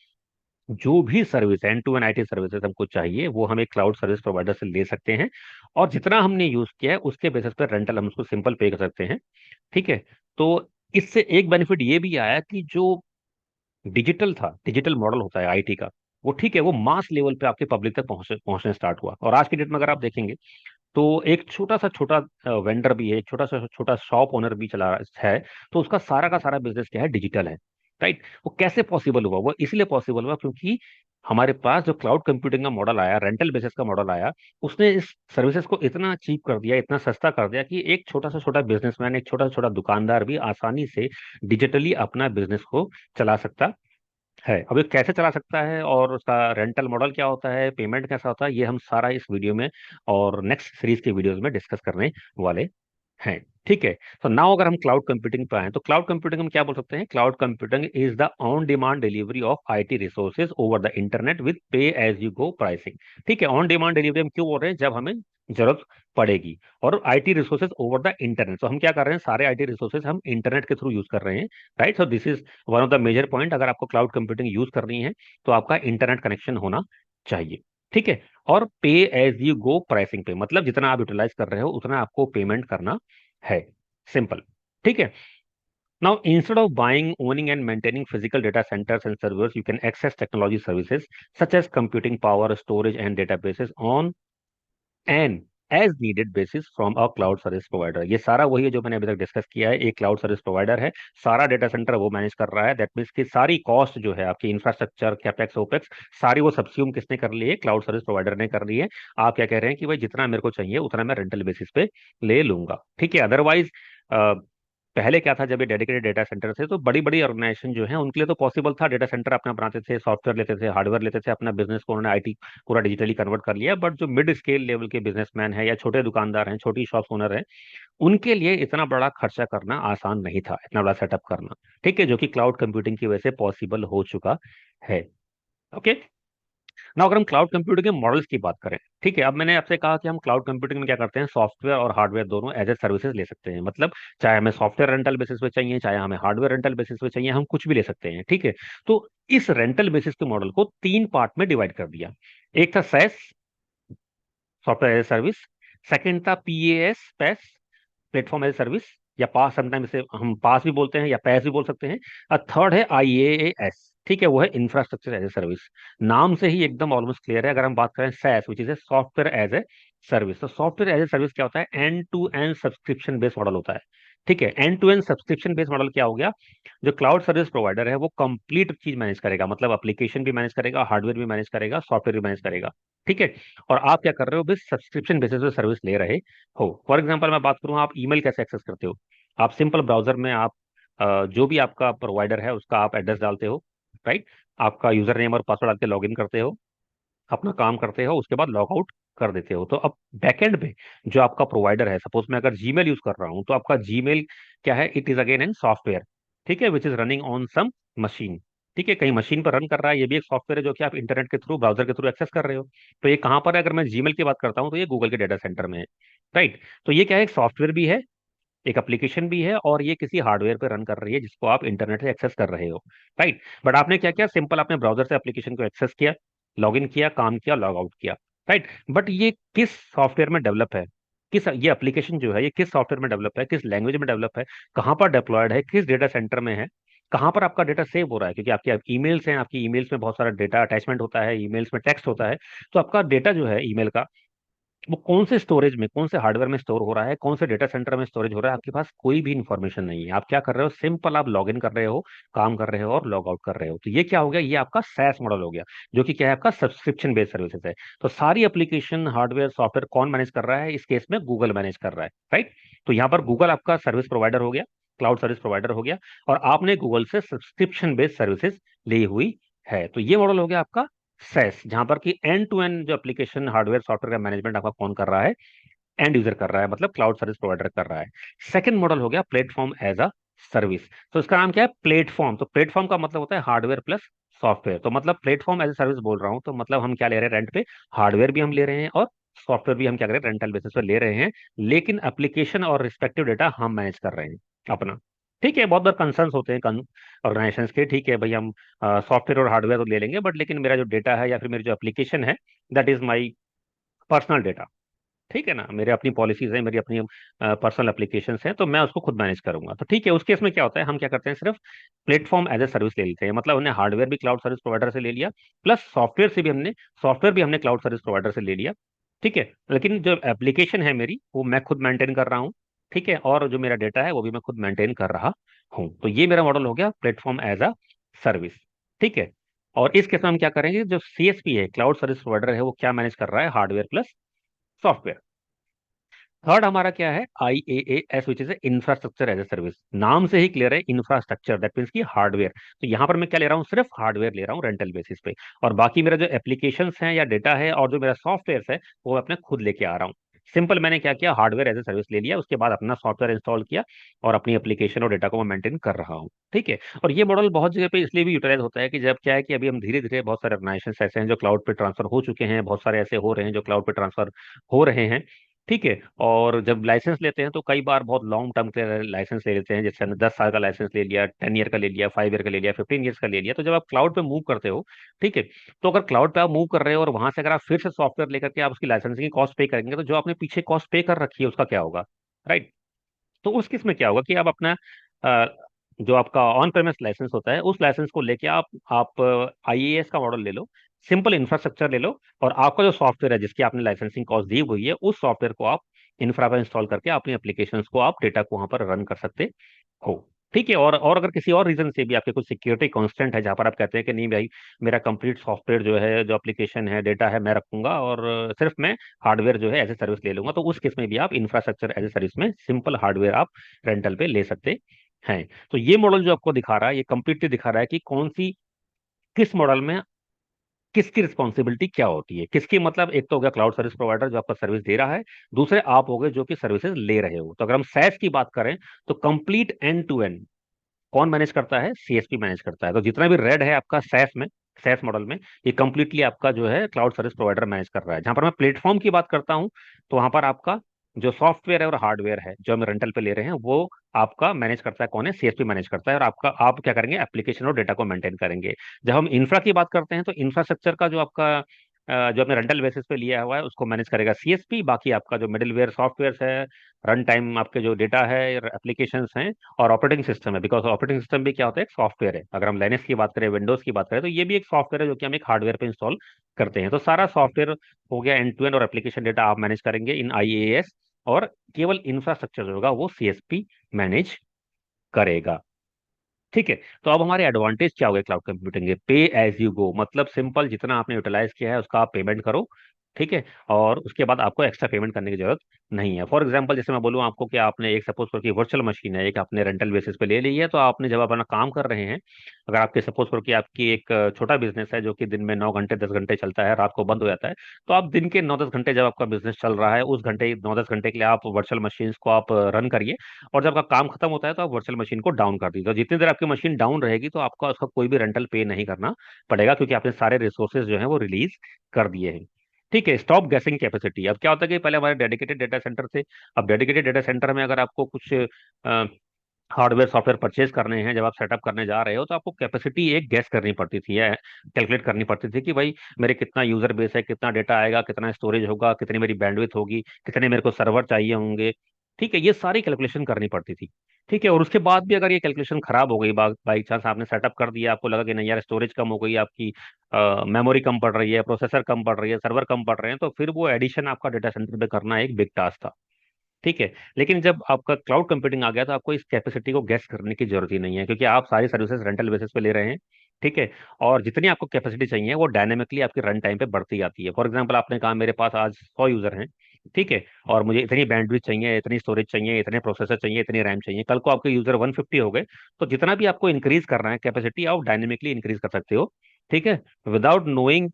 जो भी service end to end IT services हमको चाहिए, वो हम एक क्लाउड सर्विस प्रोवाइडर से ले सकते हैं, और जितना हमने यूज किया है उसके बेसिस पर रेंटल हम उसको सिंपल पे कर सकते हैं। ठीक है, तो इससे एक बेनिफिट ये भी आया कि जो डिजिटल था, डिजिटल मॉडल होता है आईटी का, वो ठीक है, वो मास लेवल पे आपके पब्लिक तक पहुंचने स्टार्ट हुआ। और आज की डेट में अगर आप देखेंगे तो एक छोटा वेंडर भी है, एक छोटा शॉप ओनर भी चला है, तो उसका सारा का सारा बिजनेस क्या है, डिजिटल है। राइट, वो कैसे पॉसिबल हुआ, वो इसलिए पॉसिबल हुआ क्योंकि हमारे पास जो क्लाउड कंप्यूटिंग का मॉडल आया, रेंटल बेसिस का मॉडल आया, उसने इस सर्विसेज को इतना चीप कर दिया, इतना सस्ता कर दिया, कि एक छोटा सा छोटा बिजनेसमैन, एक छोटा सा छोटा दुकानदार भी आसानी से डिजिटली अपना बिजनेस को चला सकता है। अब ये कैसे चला सकता है, और उसका रेंटल मॉडल क्या होता है, पेमेंट कैसा होता है, ये हम सारा इस वीडियो में और नेक्स्ट सीरीज के वीडियोस में डिस्कस करने वाले हैं। ठीक है, तो नाउ अगर हम क्लाउड कंप्यूटिंग पे आए, तो क्लाउड कंप्यूटिंग हम क्या बोल सकते हैं, cloud computing is the on demand delivery of IT resources over the internet with पे एज यू गो प्राइसिंग। ठीक है, ऑन डिमांड डिलीवरी हम क्यों बोल रहे हैं, जब हमें जरूरत पड़ेगी, और IT resources over the internet, तो हम क्या कर रहे हैं, सारे आईटी रिसोर्सेज हम इंटरनेट के थ्रू यूज कर रहे हैं। Right, so this is one of the major point. अगर आपको क्लाउड कंप्यूटिंग यूज करनी है तो आपका इंटरनेट कनेक्शन होना चाहिए। ठीक है, और पे एज यू गो प्राइसिंग पे मतलब जितना आप यूटिलाइज कर रहे हो उतना आपको पेमेंट करना है, सिंपल। ठीक है, now instead of buying, owning and maintaining physical data centers and servers, you can access technology services such as computing power, storage and databases on an as needed basis from a cloud service provider. ये सारा वही है जो मैंने अभी तक discuss किया है, एक क्लाउड सर्विस प्रोवाइडर है, सारा डेटा सेंटर वो मैनेज कर रहा है। दैट मीन्स की सारी कॉस्ट जो है आपकी, इंफ्रास्ट्रक्चर, कैपेक्स, ओपेक्स, सारी वो सब्स्यूम किसने कर ली है, क्लाउड सर्विस प्रोवाइडर ने कर ली है। आप क्या कह रहे हैं कि भाई जितना मेरे को चाहिए उतना मैं रेंटल बेसिस पे ले लूंगा। ठीक है, अदरवाइज पहले क्या था, जब ये डेडिकेटेड डेटा सेंटर थे तो बड़ी बड़ी ऑर्गेनाइजेशन जो है उनके लिए तो पॉसिबल था, डेटा सेंटर अपना बनाते थे, सॉफ्टवेयर लेते थे, हार्डवेयर लेते थे, अपना बिजनेस को उन्होंने आईटी पूरा डिजिटली कन्वर्ट कर लिया। बट जो मिड स्केल लेवल के बिजनेसमैन है, या छोटे दुकानदार हैं, छोटी शॉप ओनर हैं, उनके लिए इतना बड़ा खर्चा करना आसान नहीं था, इतना बड़ा सेटअप करना। ठीक है, जो कि क्लाउड कंप्यूटिंग की वजह से पॉसिबल हो चुका है। ओके, ना अगर हम क्लाउड कंप्यूटिंग के मॉडल्स की बात करें, ठीक है, अब मैंने आपसे कहा कि हम क्लाउड कंप्यूटिंग में क्या करते हैं, सॉफ्टवेयर और हार्डवेयर दोनों एज ए सर्विसेज ले सकते हैं। मतलब चाहे हमें सॉफ्टवेयर रेंटल बेसिस पे चाहिए, चाहे हमें हार्डवेयर रेंटल बेसिस पे चाहिए, हम कुछ भी ले सकते हैं। ठीक है, तो इस रेंटल बेसिस के मॉडल को तीन पार्ट में डिवाइड कर दिया। एक था SaaS, software as a service. Second था PaaS, PaaS, platform as service, या पास, समटाइम इसे हम पास भी बोलते हैं या पैस भी बोल सकते हैं। और थर्ड है आईएएस। ठीक है, वो है इंफ्रास्ट्रक्चर एज ए सर्विस। नाम से ही एकदम ऑलमोस्ट क्लियर है। अगर हम बात करें SaaS, which is a software as a service, तो सॉफ्टवेयर एज ए सर्विस क्या होता है, end to end subscription based model होता है। ठीक है, end to end subscription based model क्या हो गया, जो क्लाउड सर्विस प्रोवाइडर है वो कंप्लीट चीज मैनेज करेगा, मतलब एप्लीकेशन भी मैनेज करेगा, हार्डवेयर भी मैनेज करेगा, सॉफ्टवेयर भी मैनेज करेगा। ठीक है, और आप क्या कर रहे हो, बस सब्सक्रिप्शन बेसिस पे सर्विस ले रहे हो। फॉर एग्जाम्पल मैं बात करूँ, आप ईमेल कैसे एक्सेस करते हो, आप सिंपल ब्राउजर में आप जो भी आपका प्रोवाइडर है उसका आप एड्रेस डालते हो। राइट, आपका यूजर नेम और पासवर्ड डाल के लॉग इन करते हो, अपना काम करते हो, उसके बाद लॉग आउट कर देते हो। तो अब बैकएंड पे जो आपका प्रोवाइडर है, सपोज मैं अगर जीमेल यूज कर रहा हूँ, तो आपका जीमेल क्या है, it is again an software. ठीक है, which is running on some machine. ठीक है, कहीं मशीन पर रन कर रहा है, ये भी एक सॉफ्टवेयर है जो कि आप इंटरनेट के थ्रू, ब्राउजर के थ्रू एक्सेस कर रहे हो। तो ये कहाँ पर है, अगर मैं जीमेल की बात करता हूँ तो ये गूगल के डेटा सेंटर में है। राइट, तो ये क्या है, एक सॉफ्टवेयर भी है, एक एप्लीकेशन भी है, और ये किसी हार्डवेयर पे रन कर रही है जिसको आप इंटरनेट से एक्सेस कर रहे हो। राइट, बट आपने क्या किया, सिंपल आपने ब्राउजर से एप्लीकेशन को एक्सेस किया, लॉग इन किया, काम किया, लॉग आउट किया। राइट, बट ये किस सॉफ्टवेयर में डेवलप है, किस, ये एप्लीकेशन जो है ये किस सॉफ्टवेयर में डेवलप है, किस लैंग्वेज में डेवलप है, कहाँ पर डिप्लॉयड है, किस डेटा सेंटर में है, कहाँ पर आपका डेटा सेव हो रहा है, क्योंकि आपके ईमेल्स हैं, आपकी ईमेल्स में बहुत सारा डेटा अटैचमेंट होता है, ईमेल्स में टेक्स्ट होता है। तो आपका डेटा जो है ईमेल का, वो कौन से स्टोरेज में, कौन से हार्डवेयर में स्टोर हो रहा है, कौन से डेटा सेंटर में स्टोरेज हो रहा है, आपके पास कोई भी इंफॉर्मेशन नहीं है। आप क्या कर रहे हो, सिंपल आप लॉग इन कर रहे हो, काम कर रहे हो और लॉग आउट कर रहे हो। तो ये क्या हो गया, ये आपका SaaS मॉडल हो गया, जो कि क्या है, आपका सब्सक्रिप्शन बेस्ड सर्विसेज है। तो सारी एप्लीकेशन, हार्डवेयर, सॉफ्टवेयर कौन मैनेज कर रहा है, इस केस में गूगल मैनेज कर रहा है, राइट। तो यहाँ पर गूगल आपका सर्विस प्रोवाइडर हो गया, क्लाउड सर्विस प्रोवाइडर हो गया, और आपने गूगल से सब्सक्रिप्शन बेस्ड सर्विसेज ली हुई है। तो ये मॉडल हो गया आपका SaaS, जहां पर कि एंड टू एंड जो एप्लीकेशन, हार्डवेयर, सॉफ्टवेयर का मैनेजमेंट आपका कौन कर रहा है, एंड यूजर कर रहा है, मतलब क्लाउड सर्विस प्रोवाइडर कर रहा है। सेकंड मॉडल हो गया प्लेटफॉर्म एज अ सर्विस। तो इसका नाम क्या है, प्लेटफॉर्म। तो प्लेटफॉर्म का मतलब होता है हार्डवेयर प्लस सॉफ्टवेयर। तो मतलब प्लेटफॉर्म एज अ सर्विस बोल रहा हूं, तो मतलब हम क्या ले रहे हैं रेंट पे, हार्डवेयर भी हम ले रहे हैं और सॉफ्टवेयर भी हम क्या कर रहे हैं, रेंटल बेसिस पर ले रहे हैं। लेकिन एप्लीकेशन और रिस्पेक्टिव डेटा हम मैनेज कर रहे हैं अपना। ठीक है, बहुत बार कंसर्न्स होते हैं ऑर्गेनाइजेशंस के, ठीक है भाई हम सॉफ्टवेयर और हार्डवेयर तो ले लेंगे, बट लेकिन मेरा जो डेटा है या फिर मेरी जो एप्लीकेशन है, that is my personal data. ठीक है ना, मेरे अपनी पॉलिसीज हैं, मेरी अपनी पर्सनल एप्लीकेशंस हैं, तो मैं उसको खुद मैनेज करूंगा। तो ठीक है, उस केस में क्या होता है, हम क्या करते हैं, सिर्फ प्लेटफॉर्म एज ए सर्विस ले लेते हैं। मतलब हमने हार्डवेयर भी क्लाउड सर्विस प्रोवाइडर से ले लिया, प्लस सॉफ्टवेयर भी हमने क्लाउड सर्विस प्रोवाइडर से ले लिया। ठीक है, लेकिन जो एप्लीकेशन है मेरी, वो मैं खुद मेंटेन कर रहा हूँ। ठीक है, और जो मेरा डेटा है वो भी मैं खुद मेंटेन कर रहा हूँ। तो ये मेरा मॉडल हो गया प्लेटफॉर्म एज अ सर्विस। ठीक है, और इस केस में हम क्या करेंगे, जो CSP है, क्लाउड सर्विस प्रोवाइडर है, वो क्या मैनेज कर रहा है, हार्डवेयर प्लस सॉफ्टवेयर। थर्ड हमारा क्या है, IaaS, which is infrastructure as a service. नाम से ही क्लियर है, इंफ्रास्ट्रक्चर, दैट मीन्स की हार्डवेयर। तो यहाँ पर मैं क्या ले रहा हूँ, सिर्फ हार्डवेयर ले रहा हूँ रेंटल बेसिस पे, और बाकी मेरा जो एप्लीकेशंस हैं या डेटा है और जो मेरा सॉफ्टवेयर है, वो मैं अपने खुद लेके आ रहा हूँ। सिंपल, मैंने क्या किया, हार्डवेयर एज ए सर्विस ले लिया, उसके बाद अपना सॉफ्टवेयर इंस्टॉल किया और अपनी एप्लीकेशन और डेटा को मैं मेंटेन कर रहा हूँ। ठीक है, और ये मॉडल बहुत जगह पे इसलिए भी यूटिलाइज होता है कि जब क्या है कि अभी हम धीरे धीरे, बहुत सारे ऑर्गेनाइजेशन ऐसे हैं जो क्लाउड पे ट्रांसफर हो चुके हैं, बहुत सारे ऐसे हो रहे हैं जो क्लाउड पे ट्रांसफर हो रहे हैं। ठीक है, और जब लाइसेंस लेते हैं तो कई बार बहुत लॉन्ग टर्म के लाइसेंस ले लेते हैं, जैसे हमने 10 साल का लाइसेंस ले लिया, 10 ईयर का ले लिया, 5 ईयर का ले लिया, 15 ईयर्स का ले लिया। तो जब आप क्लाउड पे मूव करते हो, ठीक है, तो अगर क्लाउड पे आप मूव कर रहे हो और वहां से अगर आप फिर से सॉफ्टवेयर लेकर के आप उसकी लाइसेंसिंग की कॉस्ट पे करेंगे, तो जो आपने पीछे कॉस्ट पे कर रखी है उसका क्या होगा, राइट। तो उस केस में क्या होगा कि आप अपना अ, जो आपका ऑन प्रेमिस लाइसेंस होता है, उस लाइसेंस को लेके आप IaaS का मॉडल ले लो, सिंपल इंफ्रास्ट्रक्चर ले लो, और आपका जो सॉफ्टवेयर है जिसकी आपने लाइसेंसिंग कॉस्ट दी हुई है, उस सॉफ्टवेयर को आप इंफ्रा पर इंस्टॉल करके अपनी एप्लीकेशंस को, आप डेटा को वहां पर रन कर सकते हो। ठीक है, और अगर किसी और रीजन से भी आपके कुछ सिक्योरिटी कॉन्स्टेंट है, जहां पर आप कहते हैं कि नहीं भाई, मेरा कंप्लीट सॉफ्टवेयर जो है, जो एप्लीकेशन है, डेटा है, मैं रखूंगा और सिर्फ मैं हार्डवेयर जो है एज ए सर्विस ले लूंगा, तो उस केस में भी आप इंफ्रास्ट्रक्चर एज ए सर्विस में सिंपल हार्डवेयर आप रेंटल पे ले सकते हैं। तो ये मॉडल जो आपको दिखा रहा है, ये कंप्लीटली दिखा रहा है कि कौन सी, किस मॉडल में किसकी रिस्पॉन्सिबिलिटी क्या होती है, किसकी, मतलब एक तो हो गया क्लाउड सर्विस प्रोवाइडर जो आपका सर्विस दे रहा है, दूसरे आप हो गए जो कि सर्विसेज ले रहे हो। तो अगर हम SaaS की बात करें, तो कंप्लीट एंड टू एंड कौन मैनेज करता है, CSP मैनेज करता है। तो जितना भी रेड है आपका SaaS मॉडल में, ये कंप्लीटली आपका जो है क्लाउड सर्विस प्रोवाइडर मैनेज कर रहा है। जहां पर मैं प्लेटफॉर्म की बात करता हूं, तो वहां पर आपका जो सॉफ्टवेयर है और हार्डवेयर है जो हम रेंटल पे ले रहे हैं, वो आपका मैनेज करता है कौन है, CSP मैनेज करता है, और आपका, आप क्या करेंगे, एप्लीकेशन और डेटा को मेंटेन करेंगे। जब हम इंफ्रा की बात करते हैं, तो इंफ्रास्ट्रक्चर का जो आपका जो आपने रेंटल बेसिस पे लिया हुआ है, उसको मैनेज करेगा CSP। बाकी आपका जो मिडिलवेयर सॉफ्टवेयर है, रन टाइम आपके जो डेटा है, एप्लीकेशंस हैं, और ऑपरेटिंग सिस्टम है, बिकॉज ऑपरेटिंग सिस्टम भी क्या होता है, एक सॉफ्टवेयर है। अगर हम लाइनक्स की बात करें, विंडोज की बात करें, तो ये भी एक सॉफ्टवेयर है जो कि हम एक हार्डवेयर पे इंस्टॉल करते हैं। तो सारा सॉफ्टवेयर हो गया एंड टू एंड, और एप्लीकेशन डेटा आप मैनेज करेंगे इन IaaS, और केवल इंफ्रास्ट्रक्चर जो होगा वो CSP मैनेज करेगा। ठीक है, तो अब हमारे एडवांटेज क्या हो गए क्लाउड कंप्यूटिंग के, पे एज यू गो, मतलब सिंपल, जितना आपने यूटिलाइज किया है उसका आप पेमेंट करो। ठीक है, और उसके बाद आपको एक्स्ट्रा पेमेंट करने की जरूरत नहीं है। फॉर एग्जांपल, जैसे मैं बोलूँ आपको कि आपने एक, सपोज करो कि वर्चुअल मशीन है, एक आपने रेंटल बेसिस पे ले ली है, तो आपने जब अपना काम कर रहे हैं, अगर आपके, सपोज करो कि आपकी एक छोटा बिजनेस है जो कि दिन में 9 घंटे 10 घंटे चलता है, रात को बंद हो जाता है, तो आप दिन के 9-10 घंटे, जब आपका बिजनेस चल रहा है, उस घंटे 9-10 घंटे के लिए आप वर्चुअल मशीन को आप रन करिए, और जब आपका काम खत्म होता है तो आप वर्चुअल मशीन को डाउन कर दीजिए। तो जितनी देर आपकी मशीन डाउन रहेगी, तो आपका उसका कोई भी रेंटल पे नहीं करना पड़ेगा, क्योंकि आपने सारे रिसोर्सेज जो है वो रिलीज कर दिए हैं। ठीक है, स्टॉप गैसिंग कैपेसिटी। अब क्या होता है कि पहले हमारे डेडिकेटेड डेटा सेंटर थे, अब डेडिकेटेड डेटा सेंटर में अगर आपको कुछ हार्डवेयर सॉफ्टवेयर परचेज करने हैं, जब आप सेटअप करने जा रहे हो, तो आपको कैपेसिटी एक गैस करनी पड़ती थी, या कैलकुलेट करनी पड़ती थी कि भाई मेरे कितना यूजर बेस है, कितना डेटा आएगा, कितना स्टोरेज होगा, कितनी मेरी बैंडविड्थ होगी, कितने मेरे को सर्वर चाहिए होंगे। ठीक है, ये सारी कैलकुलेशन करनी पड़ती थी। ठीक है, और उसके बाद भी अगर ये कैलकुलेशन खराब हो गई, बाई चांस आपने सेटअप कर दिया, आपको लगा कि नहीं यार स्टोरेज कम हो गई आपकी, मेमोरी कम पड़ रही है, प्रोसेसर कम पड़ रही है, सर्वर कम पड़ रहे हैं, तो फिर वो एडिशन आपका डेटा सेंटर पे करना एक बिग टास्क था। ठीक है, लेकिन जब आपका क्लाउड कंप्यूटिंग आ गया तो आपको इस कैपेसिटी को गेस करने की जरूरत ही नहीं है, क्योंकि आप सारी सर्विसेज रेंटल बेसिस पे ले रहे हैं। ठीक है, और जितनी आपको कैपेसिटी चाहिए वो डायनेमिकली आपकी रन टाइम पे बढ़ती जाती है। फॉर एग्जांपल आपने कहा मेरे पास आज 100 यूजर हैं, ठीक है, और मुझे इतनी बैंडविड्थ चाहिए, इतनी स्टोरेज चाहिए, इतने प्रोसेसर चाहिए, इतनी रैम चाहिए। कल को आपके यूजर 150 हो गए, तो जितना भी आपको इंक्रीज करना है कैपेसिटी, आप डायनेमिकली इंक्रीज कर सकते हो। ठीक है, विदाउट नोइंग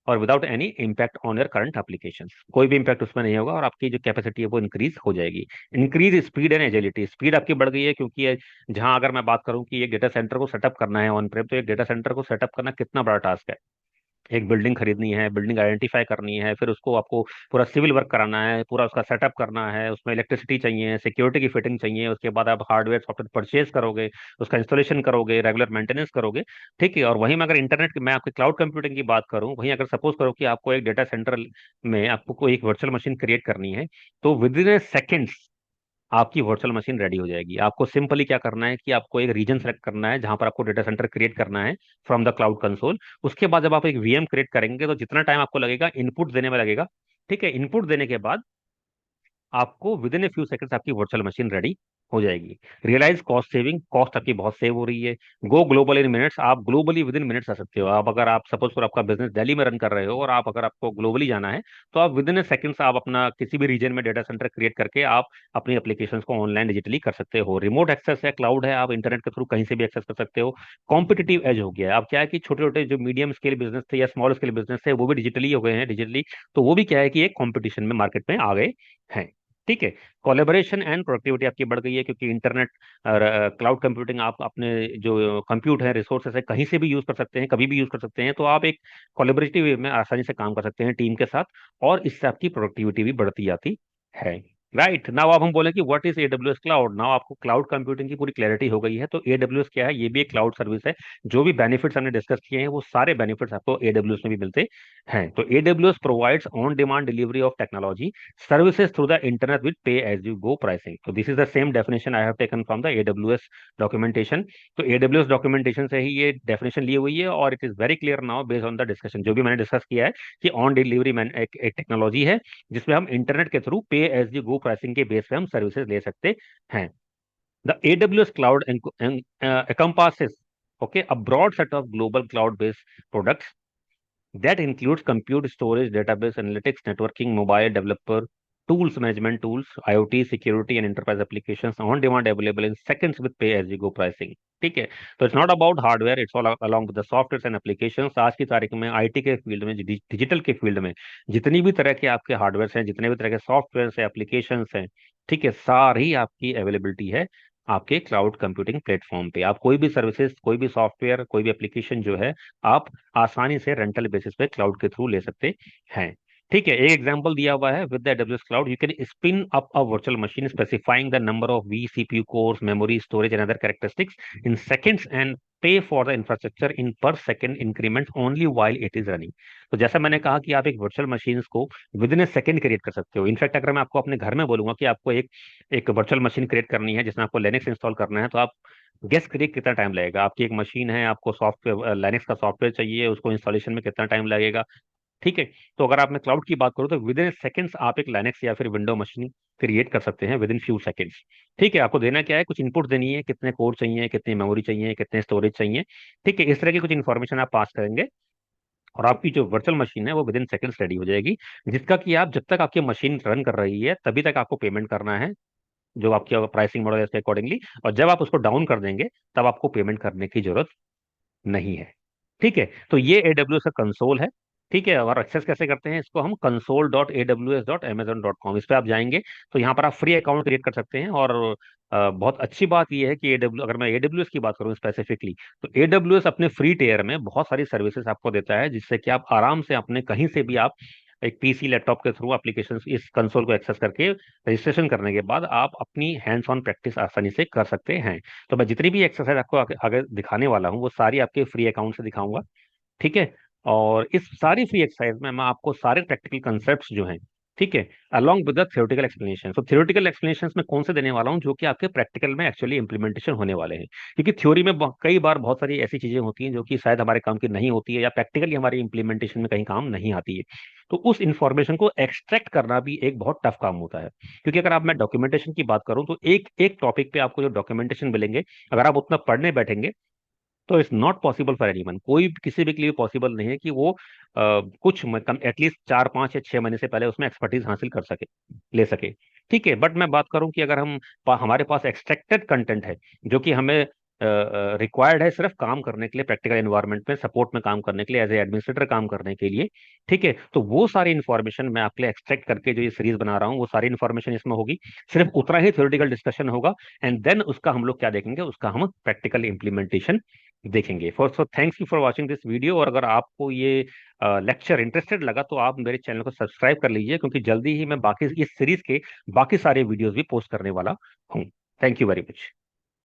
और without any impact on your current application, कोई भी इम्पैक्ट उसमें नहीं होगा, और आपकी जो कैपेसिटी है वो इंक्रीज हो जाएगी। Increase speed and agility, speed आपकी बढ़ गई है, क्योंकि जहां अगर मैं बात करूं कि एक डेटा सेंटर को सेटअप करना है ऑन प्रेम, तो एक डेटा सेंटर को सेटअप करना कितना बड़ा टास्क है। एक बिल्डिंग खरीदनी है, बिल्डिंग आइडेंटिफाई करनी है, फिर उसको आपको पूरा सिविल वर्क कराना है, पूरा उसका सेटअप करना है, उसमें इलेक्ट्रिसिटी चाहिए, सिक्योरिटी की फिटिंग चाहिए, उसके बाद आप हार्डवेयर सॉफ्टवेयर परचेज करोगे, उसका इंस्टॉलेशन करोगे, रेगुलर मेंटेनेंस करोगे। ठीक है, और वहीं में अगर इंटरनेट, मैं आपके क्लाउड कंप्यूटिंग की बात करूं, वहीं अगर सपोज करो कि आपको एक डेटा सेंटर में आपको कोई एक वर्चुअल मशीन क्रिएट करनी है, तो विद इन ए सेकेंड्स आपकी वर्चुअल मशीन रेडी हो जाएगी। आपको सिंपली क्या करना है कि आपको एक रीजन सेलेक्ट करना है जहां पर आपको डेटा सेंटर क्रिएट करना है फ्रॉम द क्लाउड कंसोल। उसके बाद जब आप एक वीएम क्रिएट करेंगे तो जितना टाइम आपको लगेगा इनपुट देने में लगेगा। ठीक है, इनपुट देने के बाद आपको with in a few seconds आपकी वर्चुअल मशीन रेडी हो जाएगी। रियलाइज कॉस्ट सेविंग, कॉस्ट आपकी बहुत सेव हो रही है। गो ग्लोबल इन मिनट्स, आप ग्लोबली विद इन मिनट्स आ सकते हो। आप अगर आप सपोज कर आपका बिजनेस दिल्ली में रन कर रहे हो और आप अगर आपको ग्लोबली जाना है, तो आप विद इन ए सेकंड्स आप अपना किसी भी रीजन में डेटा सेंटर क्रिएट करके आप अपनी एप्लीकेशंस को ऑनलाइन डिजिटली कर सकते हो। रिमोट एक्सेस है, क्लाउड है, आप इंटरनेट के थ्रू कहीं से भी एक्सेस कर सकते हो। कॉम्पिटिटिव एज हो गया है। अब क्या है कि छोटे छोटे जो मीडियम स्केल बिजनेस थे या स्मॉल स्केल बिजनेस थे वो भी डिजिटली हो गए हैं, डिजिटली। तो वो भी क्या है कि एक कॉम्पिटिशन में मार्केट में आ गए हैं। ठीक है, कोलेबोरेशन एंड प्रोडक्टिविटी आपकी बढ़ गई है, क्योंकि इंटरनेट और क्लाउड कंप्यूटिंग आप अपने जो कंप्यूट है, रिसोर्सेस है, कहीं से भी यूज कर सकते हैं, कभी भी यूज कर सकते हैं। तो आप एक कोलेबोरेटिव वे में आसानी से काम कर सकते हैं टीम के साथ, और इससे आपकी प्रोडक्टिविटी भी बढ़ती जाती है। राइट नाउ अब हम बोले कि what is AWS cloud. Now आपको क्लाउड कंप्यूटिंग की पूरी क्लैरिटी हो गई है। तो एडब्ल्यूएस क्या है, ये भी एक क्लाउड सर्विस है। जो भी बेनिफिट्स हमने डिस्कस किए हैं वो सारे बेनिफिट्स आपको एडब्ल्यूएस में भी मिलते हैं। तो AWS provides on demand delivery of technology services through the internet with pay as you go pricing. So this is the same definition I have taken from the AWS documentation. तो AWS documentation से ही ये definition ली हुई है, और it is very clear now based on the discussion जो भी मैंने discuss किया है, कि ऑन डिलीवरी मैन एक टेक्नोलॉजी है जिसमें हम इंटरनेट के थ्रू पे एज यू गो प्राइसिंग के बेस पे हम सर्विसेज ले सकते हैं। The AWS cloud encompasses, okay, a broad set of global cloud based products that includes compute, storage, database, analytics, networking, mobile developer tools, management tools, IoT, security, and enterprise applications on demand available in seconds with pay as you go pricing. ठीक है, तो it's not about hardware, it's all along with the software and applications. आज की तारीख में IT के field में, digital के फील्ड में जितनी भी तरह के आपके हार्डवेयर हैं, जितने भी तरह के सॉफ्टवेयर हैं, एप्लीकेशंस हैं, ठीक है, सारी आपकी अवेलेबिलिटी है आपके क्लाउड कंप्यूटिंग प्लेटफॉर्म पे। आप कोई भी सर्विसेज, कोई भी सॉफ्टवेयर, कोई भी एप्लीकेशन जो है, आप आसानी से रेंटल बेसिस पे क्लाउड के थ्रू ले सकते हैं। ठीक है, एक एग्जांपल दिया हुआ है, with the AWS cloud you can spin up a virtual machine specifying the number of v CPU cores, memory, storage and other characteristics in seconds and pay for the infrastructure in per second increment only while it is running. तो जैसा मैंने कहा कि आप एक virtual machine को within a second create कर सकते हो। इनफैक्ट अगर मैं आपको अपने घर में बोलूंगा कि आपको एक एक वर्चुअल मशीन क्रिएट करनी है जिसमें आपको लिनक्स इंस्टॉल करना है, तो आप गेस करिए कितना टाइम लगेगा। आपकी एक मशीन है, आपको सॉफ्टवेयर लिनक्स का सॉफ्टवेयर चाहिए, उसको इंस्टॉलेशन में कितना टाइम लगेगा। ठीक है, तो अगर आप मैं क्लाउड की बात करूँ तो विद इन सेकंड्स आप एक लिनक्स या फिर विंडो मशीन क्रिएट कर सकते हैं विद इन फ्यू सेकंड्स। ठीक है, आपको देना क्या है, कुछ इनपुट देनी है, कितने कोड चाहिए, कितनी मेमोरी चाहिए, कितने स्टोरेज चाहिए। ठीक है, इस तरह की कुछ इन्फॉर्मेशन आप पास करेंगे, और आपकी जो वर्चुअल मशीन है वो विद इन सेकंड्स रेडी हो जाएगी। जिसका कि आप जब तक आपकी मशीन रन कर रही है तभी तक आपको पेमेंट करना है, जो आपकी प्राइसिंग मॉडल है उसके अकॉर्डिंगली। और जब आप उसको डाउन कर देंगे तब आपको पेमेंट करने की जरूरत नहीं है। ठीक है, तो ये AWS का कंसोल है। ठीक है, और एक्सेस कैसे करते हैं इसको, हम console.aws.amazon.com, इस पे आप जाएंगे तो यहाँ पर आप फ्री अकाउंट क्रिएट कर सकते हैं। और बहुत अच्छी बात यह है कि AWS, अगर मैं AWS की बात करूँ स्पेसिफिकली, तो AWS अपने फ्री टेयर में बहुत सारी सर्विसेज आपको देता है, जिससे कि आप आराम से अपने कहीं से भी आप एक पीसी लैपटॉप के थ्रू एप्लीकेशन इस कंसोल को एक्सेस करके रजिस्ट्रेशन करने के बाद आप अपनी हैंड्स ऑन प्रैक्टिस आसानी से कर सकते हैं। तो मैं जितनी भी एक्सरसाइज आपको आगे दिखाने वाला हूँ वो सारी आपके फ्री अकाउंट से दिखाऊंगा। ठीक है, और इस सारी फ्री एक्सरसाइज में मैं आपको सारे प्रैक्टिकल कंसेप्ट्स जो हैं, ठीक है, along with the theoretical explanation. तो थ्योरेटिकल एक्सप्लेनेशन में कौन से देने वाला हूँ जो कि आपके प्रैक्टिकल में एक्चुअली इंप्लीमेंटेशन होने वाले हैं, क्योंकि थ्योरी में कई बार बहुत सारी ऐसी चीजें होती हैं जो कि शायद हमारे काम की नहीं होती है या प्रैक्टिकली हमारी इंप्लीमेंटेशन में कहीं काम नहीं आती है। तो उस इंफॉर्मेशन को एक्सट्रैक्ट करना भी एक बहुत टफ काम होता है, क्योंकि अगर आप मैं डॉक्यूमेंटेशन की बात करूं तो एक एक टॉपिक पे आपको जो डॉक्यूमेंटेशन मिलेंगे, अगर आप उतना पढ़ने बैठेंगे तो it's not possible for anyone, कोई किसी भी के लिए पॉसिबल नहीं है कि वो कुछ एटलीस्ट 4 5 या 6 महीने से पहले उसमें एक्सपर्टीज हासिल कर सके, ले सके। ठीक है, बट मैं बात करूं कि अगर हमारे पास एक्सट्रैक्टेड कंटेंट है जो कि हमें रिक्वायर्ड है सिर्फ काम करने के लिए, प्रैक्टिकल एनवायरनमेंट में सपोर्ट में काम करने के लिए, एज ए एडमिनिस्ट्रेटर काम करने के लिए। ठीक है, तो वो सारी इन्फॉर्मेशन मैं आपके लिए एक्सट्रैक्ट करके जो ये सीरीज बना रहा हूँ वो सारी इन्फॉर्मेशन इसमें होगी, सिर्फ उतना ही थ्योरेटिकल डिस्कशन होगा, एंड देन उसका हम लोग क्या देखेंगे, उसका हम प्रैक्टिकल इंप्लीमेंटेशन देखेंगे। For so thanks you for watching this video, और अगर आपको ये लेक्चर इंटरेस्टेड लगा तो आप मेरे चैनल को सब्सक्राइब कर लीजिए, क्योंकि जल्दी ही मैं बाकी इस सीरीज के बाकी सारे वीडियोस भी पोस्ट करने वाला हूँ। Thank you very much.